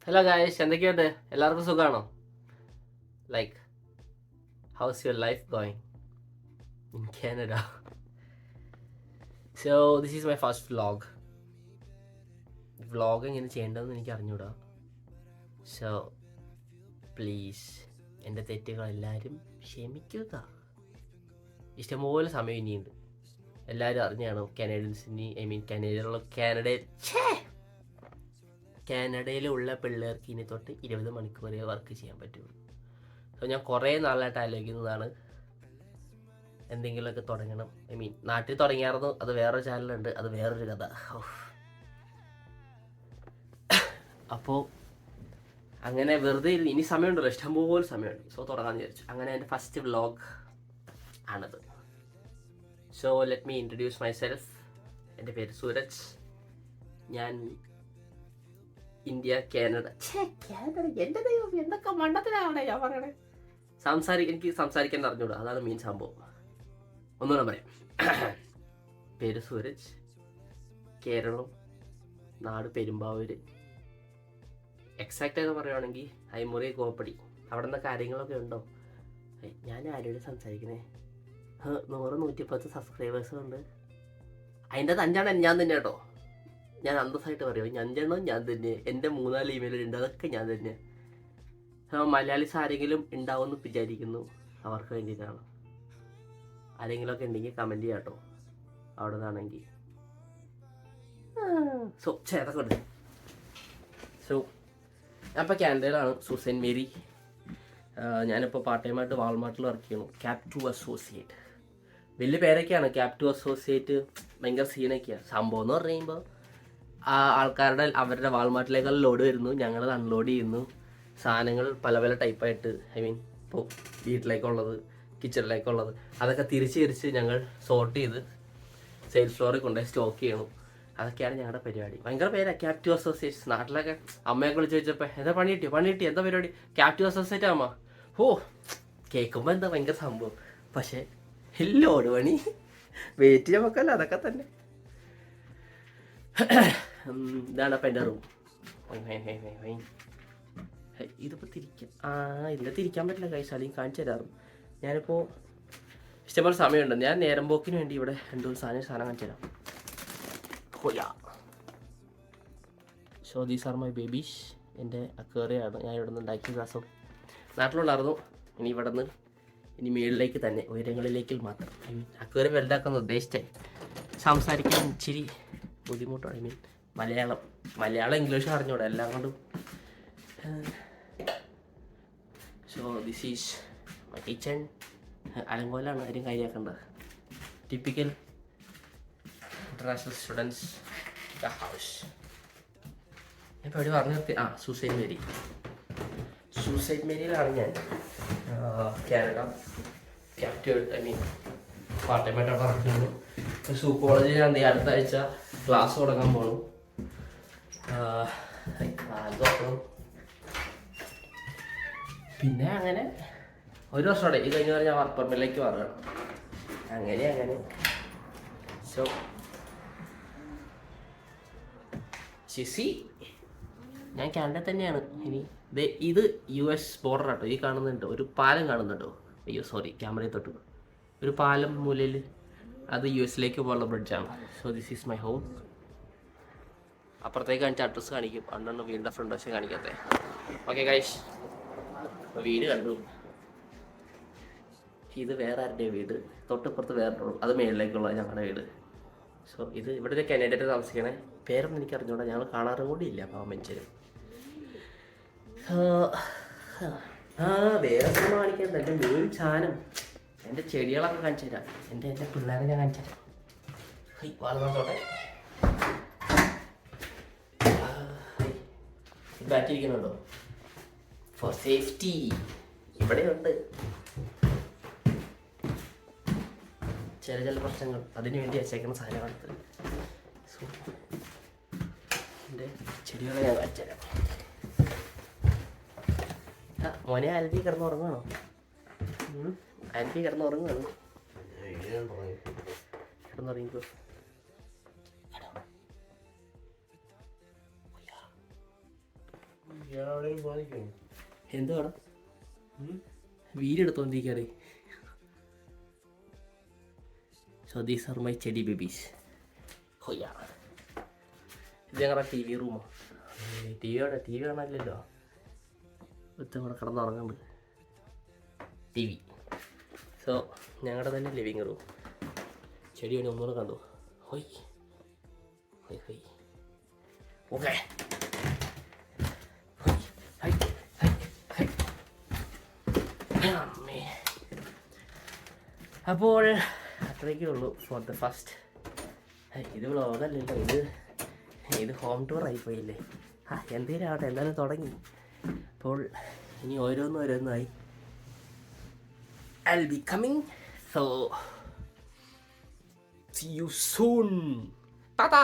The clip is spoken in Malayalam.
ഹലോ ഗായ്സ്, എന്തൊക്കെയുണ്ട്? എല്ലാവർക്കും സുഖമാണോ? Like, house your life going in Canada? So this is my first vlog എങ്ങനെ ചെയ്യേണ്ടതെന്ന് എനിക്ക് അറിഞ്ഞൂടാ. സോ പ്ലീസ് എൻ്റെ തെറ്റുകളെല്ലാവരും ക്ഷമിക്കുക. ഇഷ്ടംപോലെ സമയം ഇനിയുണ്ട്. എല്ലാവരും അറിഞ്ഞാണ് കാനഡിയൻസിന്, കാനഡയിലുള്ള പിള്ളേർക്ക് ഇനി തൊട്ട് 20 മണിക്കൂറേ വർക്ക് ചെയ്യാൻ പറ്റുള്ളൂ. സോ ഞാൻ കുറേ നാളായിട്ട് ആലോചിക്കുന്നതാണ് എന്തെങ്കിലുമൊക്കെ തുടങ്ങണം. നാട്ടിൽ തുടങ്ങിയായിരുന്നു, അത് വേറൊരു ചാനലുണ്ട്, അത് വേറൊരു കഥ. അപ്പോൾ അങ്ങനെ വെറുതെ ഇനി സമയമുണ്ടല്ലോ, ഇഷ്ടംപോലെ സമയമുണ്ട്. സോ തുടങ്ങാമെന്ന് വിചാരിച്ചു. അങ്ങനെ എൻ്റെ ഫസ്റ്റ് വ്ളോഗ് ആണത്. So let me introduce my self. എൻ്റെ പേര് സൂരജ്. ഞാൻ ഇന്ത്യ, കാനഡ. എൻ്റെ ദൈവം, എന്തൊക്കെ മണ്ടത്തിലാണ് ഞാൻ പറയണേ. എനിക്ക് സംസാരിക്കാൻ അറിഞ്ഞൂടാ, അതാണ് മെയിൻ സംഭവം. ഒന്നുകൂടെ പറയാം. പേര് സൂരജ്, കേരളം, നാട് പെരുമ്പാവൂര്. എക്സാക്റ്റ് ആയിട്ട് പറയുകയാണെങ്കിൽ അയ്മുറി കോപ്പടി. അവിടെ നിന്ന് കാര്യങ്ങളൊക്കെ ഉണ്ടോ? ഞാൻ ആരോട് സംസാരിക്കണേ? 100-110 സബ്സ്ക്രൈബേഴ്സും ഉണ്ട്. അതിൻ്റെ അത് 5 ഞാൻ തന്നെ കേട്ടോ. ഞാൻ അന്തസ്സായിട്ട് പറയുമോ, 5 ഞാൻ തന്നെ. എൻ്റെ 3-4 ഇമെയിലുണ്ട്, അതൊക്കെ ഞാൻ തന്നെ. മലയാളീസ് ആരെങ്കിലും ഉണ്ടാവുമെന്ന് വിചാരിക്കുന്നു. അവർക്ക് വേണ്ടിയിട്ടാണ്. ആരെങ്കിലുമൊക്കെ ഉണ്ടെങ്കിൽ കമൻറ്റ് ചെയ്യാം കേട്ടോ, അവിടെ നിന്നാണെങ്കിൽ. അതൊക്കെ ഉണ്ട്. ഞാനിപ്പോൾ കാനഡയിലാണ്, സെൻറ്റ് മേരി. ഞാനിപ്പോൾ പാർട്ട് ടൈമായിട്ട് വാൾമാർട്ടിൽ വർക്ക് ചെയ്യണം. CAP2 associate. വലിയ പേരൊക്കെയാണ്. CAP2 അസോസിയേറ്റ് ഭയങ്കര സീനൊക്കെയാണ്. സംഭവം എന്ന് പറഞ്ഞു കഴിയുമ്പോൾ അവരുടെ വാൾമാർട്ടിലേക്കുള്ള ലോഡ് വരുന്നു, ഞങ്ങളത് അൺലോഡ് ചെയ്യുന്നു. സാധനങ്ങൾ പല പല ടൈപ്പായിട്ട്, ഇപ്പോൾ വീട്ടിലേക്കുള്ളത്, കിച്ചണിലേക്കുള്ളത്, അതൊക്കെ തിരിച്ച് ഞങ്ങൾ സോർട്ട് ചെയ്ത് സെയിൽസ് ഫ്ലോറിൽ കൊണ്ടുപോയി സ്റ്റോക്ക് ചെയ്യണം. അതൊക്കെയാണ് ഞങ്ങളുടെ പരിപാടി. ഭയങ്കര പേരാണ് CAP2 അസോസിയേറ്റ്സ്. നാട്ടിലൊക്കെ അമ്മയൊക്കെ വിളിച്ച് ചോദിച്ചപ്പോൾ എന്താ പണി കിട്ടി എന്താ പരിപാടി? CAP2 അസോസിയേറ്റ് ആകുമ്പോൾ കേൾക്കുമ്പോൾ എന്താ ഭയങ്കര സംഭവം. പക്ഷേ ലോഡ് പണി, വെയിറ്റ് നമുക്കല്ല, അതൊക്കെ തന്നെ. ഇതാണ് അപ്പം എൻ്റെ റൂം. ഇതിപ്പോൾ ഇതിൽ തിരിക്കാൻ പറ്റില്ല കൈസ്, അല്ലെങ്കിൽ കാണിച്ചു തരാറും. ഞാനിപ്പോൾ ഇഷ്ടംപോലെ സമയമുണ്ട്. ഞാൻ നേരം പോക്കിന് വേണ്ടി ഇവിടെ 2 സാധനം കാണിച്ചു തരാം. So these are my babies. എൻ്റെ അക്വേറിയമാണ് ഞാൻ ഇവിടെ നിന്ന് ഉണ്ടാക്കിയ ദിവസം. നാട്ടിലുണ്ടായിരുന്നു. ഇനി മേളിലേക്ക് തന്നെ, ഉയരങ്ങളിലേക്ക് മാത്രം. അക്വേറിയം വലുതാക്കാൻ ഉദ്ദേശിച്ചേ. സംസാരിക്കാൻ ഇച്ചിരി ബുദ്ധിമുട്ടാണ്. മലയാളം ഇംഗ്ലീഷ് അറിഞ്ഞൂടെ, എല്ലാം കൊണ്ടും. So this is my kitchen. അലങ്കോലാണ്, ആരും കാര്യമാക്കേണ്ടത്. Typical international students house. ഞാൻ ഇപ്പോൾ എവിടെ പറഞ്ഞു നിർത്തി? സൂസൈഡ് മേരിയിലാണ് ഞാൻ കാനഡ പാർട്ട് ടൈമായിട്ട് വർക്ക് ചെയ്യുന്നു. കോളേജിൽ ഞാൻ അടുത്ത ആഴ്ച ക്ലാസ് തുടങ്ങാൻ പോകണം. പിന്നെ അങ്ങനെ 1 വർഷത്തോടെ ഈ കഴിഞ്ഞ ഞാൻ വർക്ക് പെർമിറ്റിലേക്ക് മാറുകയാണ്. അങ്ങനെ സോ ഞാൻ കാനഡ തന്നെയാണ്. ഇത് US ബോർഡർ ആട്ടോ. ഈ കാണുന്നുണ്ട് ഒരു പാലം കാണുന്നുണ്ടോ? ക്യാമറയിൽ തൊട്ട് ഒരു പാലം മൂലയിൽ, അത് US പോലുള്ള ബ്രിഡ്ജാണ്. So this is my home. അപ്പുറത്തേക്ക് കാണിച്ച അഡ്രസ്സ് കാണിക്കും, അണ്ണ വീടിൻ്റെ ഫ്രണ്ട് വശം കാണിക്കാത്തേ. ഓക്കെ ഗൈസ്, വീട് കണ്ടു. ഇത് വേറെ ആരുടെ വീട്, തൊട്ടിപ്പുറത്ത് വേറെ, അത് മേളിലേക്കുള്ള ഞങ്ങളുടെ വീട്. സോ ഇവിടെ ഒരു കാനഡയിൽ താമസിക്കണേ. പേരൊന്നും എനിക്ക് അറിഞ്ഞൂടാ, ഞങ്ങൾ കാണാറും കൂടി ഇല്ല. പാവം മനുഷ്യരും. വേറെ ഒന്നും കാണിക്കാൻ എൻ്റെ മെയിൻ സാധനം, എൻ്റെ ചെടികളൊക്കെ കാണിച്ചു തരാം. എൻ്റെ പിള്ളേരെ ഞാൻ കാണിച്ചു തരാം. വളർന്നോട്ടെ. ബാറ്റിരിക്കുന്നുണ്ടോ? ഫോർ സേഫ്റ്റി ഇവിടെയുണ്ട്. ചില പ്രശ്നങ്ങൾ, അതിന് വേണ്ടി വെച്ചേക്കുന്ന സാധനങ്ങളെടുത്ത്. സോ എൻ്റെ ചെടികളെ ഞാൻ കാണിച്ചു തരാം. മോനെ ആൽബി കിടന്നുറങ്ങുകയാണോ? കിടന്നുറങ്ങിക്കോ. എന്തുവാണ് വീടെടുത്തോണ്ടിരിക്കാറ്? സോ ദീസ് ആർ മൈ ചെടി ബേബീസ്. ഹൊയ്യ, ഇത് ഞങ്ങളുടെ ടി വി റൂമോ? ടി വി കാണാനില്ലല്ലോ, ഒത്തും കൂടെ കിടന്നുറങ്ങുന്നുണ്ട് ടി വി. സോ ഞങ്ങളുടെ തന്നെ ലിവിങ് റൂം. ചെടി വേണി ഒന്നുകൂടെ കണ്ടു. ഹൊയ് ഹൊയ് ഹൊയ്. ഓക്കെ, അപ്പോൾ അത്രയൊക്കെ ഉള്ളൂ ഫോർ ദ ഫസ്റ്റ്. ഇത് വ്ളോഗല്ലല്ലോ, ഇത് ഹോം ടൂർ ആയിപ്പോയില്ലേ. എന്തേലും ആവട്ടെ, എന്തായാലും തുടങ്ങി. അപ്പോൾ ഇനി ഓരോന്നായി I'll be coming, so see you soon. Ta-ta.